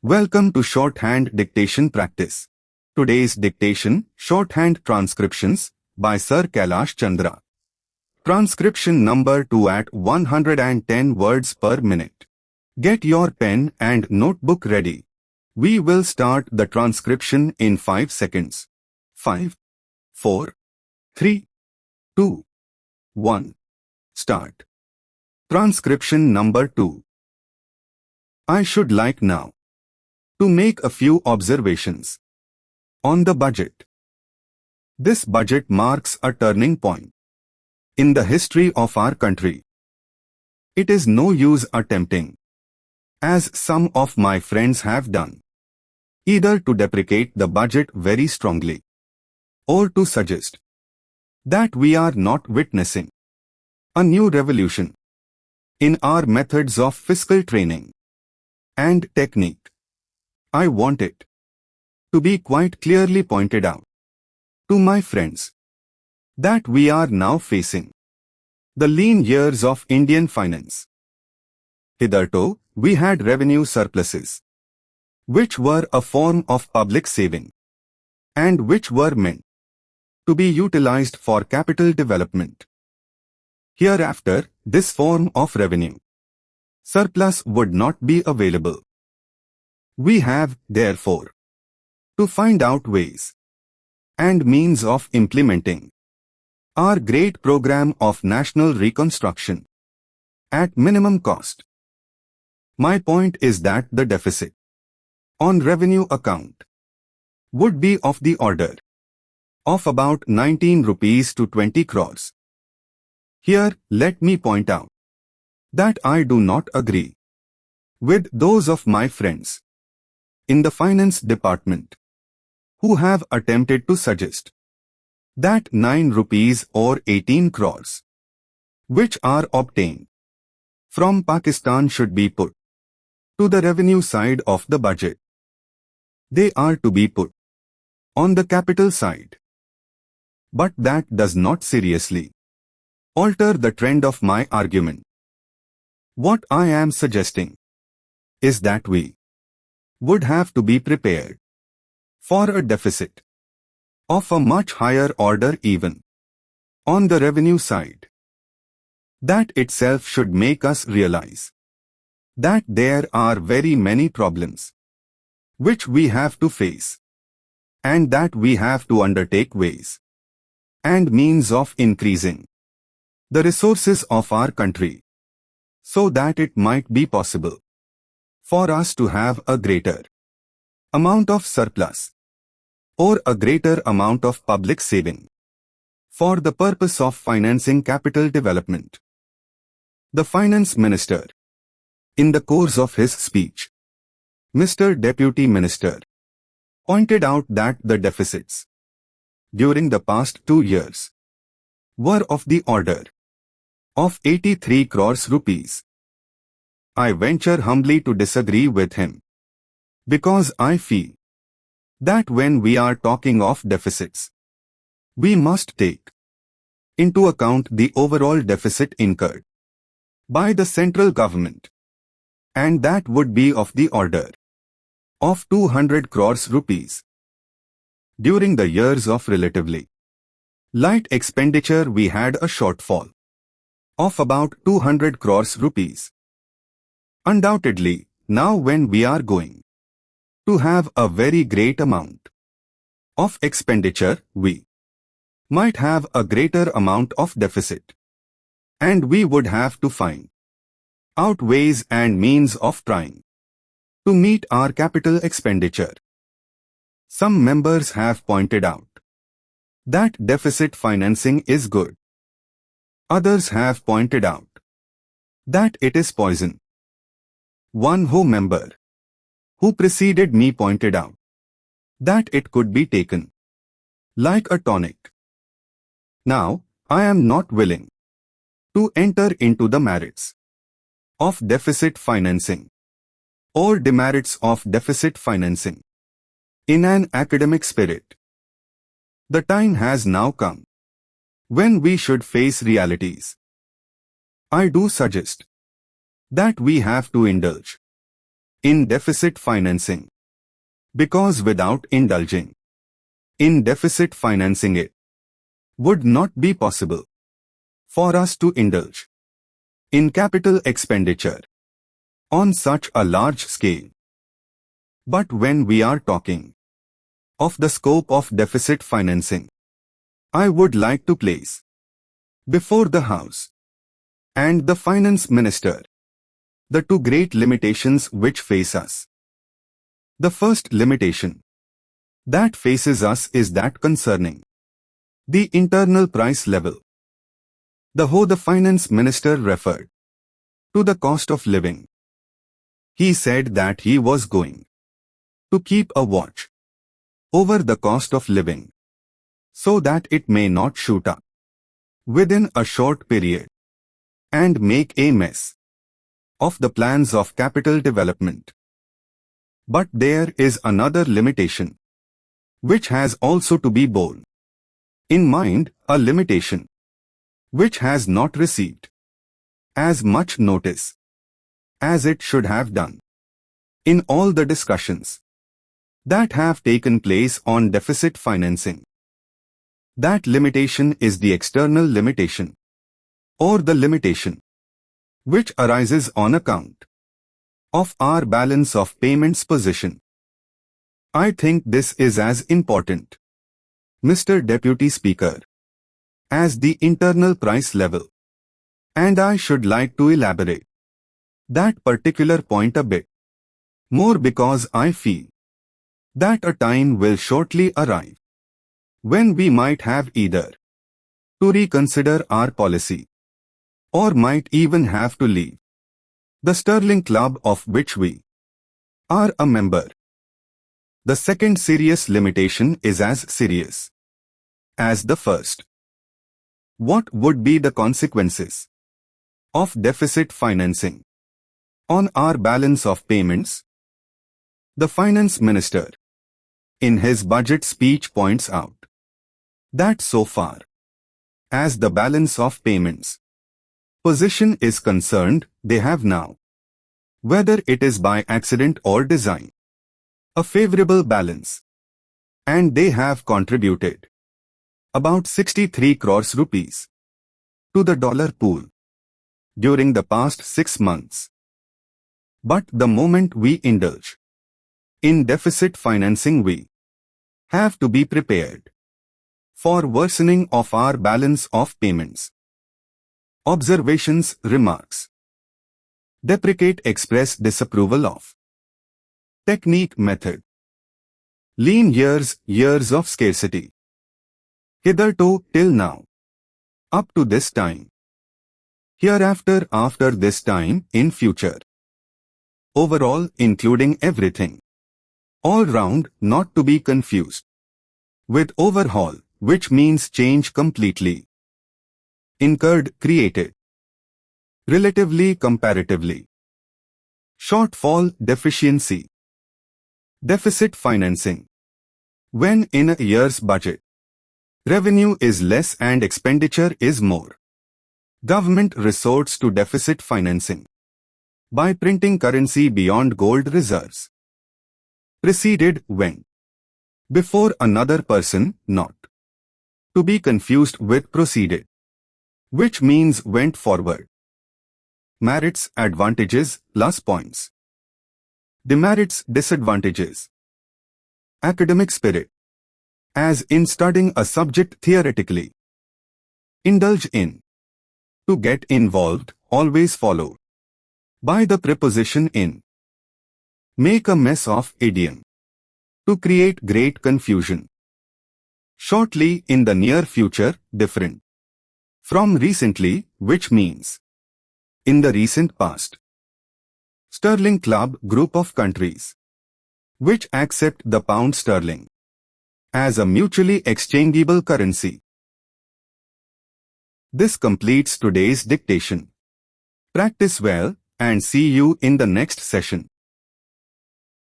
Welcome to Shorthand Dictation Practice. Today's dictation, Shorthand Transcriptions, by Sir Kailash Chandra. Transcription number 2 at 110 words per minute. Get your pen and notebook ready. We will start the transcription in 5 seconds. 5, 4, 3, 2, 1. Start. Transcription number 2. I should like now to make a few observations on the budget. This budget marks a turning point in the history of our country. It is no use attempting, as some of my friends have done, either to deprecate the budget very strongly or to suggest that we are not witnessing a new revolution in our methods of fiscal training and technique. I want it to be quite clearly pointed out to my friends that we are now facing the lean years of Indian finance. Hitherto, we had revenue surpluses, which were a form of public saving and which were meant to be utilized for capital development. Hereafter, this form of revenue surplus would not be available. We have, therefore, to find out ways and means of implementing our great program of national reconstruction at minimum cost. My point is that the deficit on revenue account would be of the order of about 19 rupees to 20 crores. Here, let me point out that I do not agree with those of my friends in the finance department who have attempted to suggest that 9 rupees or 18 crores, which are obtained from Pakistan, should be put to the revenue side of the budget. They are to be put on the capital side. But that does not seriously alter the trend of my argument. What I am suggesting is that we would have to be prepared for a deficit of a much higher order even on the revenue side. That itself should make us realize that there are very many problems which we have to face, and that we have to undertake ways and means of increasing the resources of our country so that it might be possible for us to have a greater amount of surplus or a greater amount of public saving for the purpose of financing capital development. The Finance Minister, in the course of his speech, Mr. Deputy Minister, pointed out that the deficits during the past 2 years were of the order of 83 crores rupees. I venture humbly to disagree with him, because I feel that when we are talking of deficits, we must take into account the overall deficit incurred by the central government, and that would be of the order of 200 crores rupees. During the years of relatively light expenditure, we had a shortfall of about 200 crores rupees. Undoubtedly, now when we are going to have a very great amount of expenditure, we might have a greater amount of deficit, and we would have to find out ways and means of trying to meet our capital expenditure. Some members have pointed out that deficit financing is good. Others have pointed out that it is poison. One member who preceded me pointed out that it could be taken like a tonic. Now, I am not willing to enter into the merits of deficit financing or demerits of deficit financing in an academic spirit. The time has now come when we should face realities. I do suggest that we have to indulge in deficit financing. Because without indulging in deficit financing, it would not be possible for us to indulge in capital expenditure on such a large scale. But when we are talking of the scope of deficit financing, I would like to place before the House and the Finance Minister the two great limitations which face us. The first limitation that faces us is that concerning the internal price level. The Finance Minister referred to the cost of living. He said that he was going to keep a watch over the cost of living so that it may not shoot up within a short period and make a mess of the plans of capital development. But there is another limitation which has also to be borne in mind, a limitation which has not received as much notice as it should have done in all the discussions that have taken place on deficit financing. That limitation is the external limitation, or the limitation which arises on account of our balance of payments position. I think this is as important, Mr. Deputy Speaker, as the internal price level, and I should like to elaborate that particular point a bit more because I feel that a time will shortly arrive when we might have either to reconsider our policy or might even have to leave the Sterling Club of which we are a member. The second serious limitation is as serious as the first. What would be the consequences of deficit financing on our balance of payments? The Finance Minister, in his budget speech, points out that so far as the balance of payments position is concerned, they have now, whether it is by accident or design, a favorable balance, and they have contributed about 63 crores rupees to the dollar pool during the past 6 months. But the moment we indulge in deficit financing, we have to be prepared for worsening of our balance of payments. Observations, remarks. Deprecate, express disapproval of technique, method. Lean years of scarcity. Hitherto, till now. Up to this time. Hereafter, after this time, in future. Overall, including everything. All round, not to be confused with overhaul, which means change completely. Incurred, created. Relatively, comparatively. Shortfall, deficiency. Deficit financing. When in a year's budget, revenue is less and expenditure is more, government resorts to deficit financing by printing currency beyond gold reserves. Preceded, when. Before another person, not to be confused with proceeded, which means went forward. Merits, advantages, plus points. Demerits, disadvantages. Academic spirit, as in studying a subject theoretically. Indulge in, to get involved, always followed by the preposition in. Make a mess of, idiom, to create great confusion. Shortly, in the near future, different from recently, which means in the recent past. Sterling Club, group of countries which accept the pound sterling as a mutually exchangeable currency. This completes today's dictation. Practice well and see you in the next session.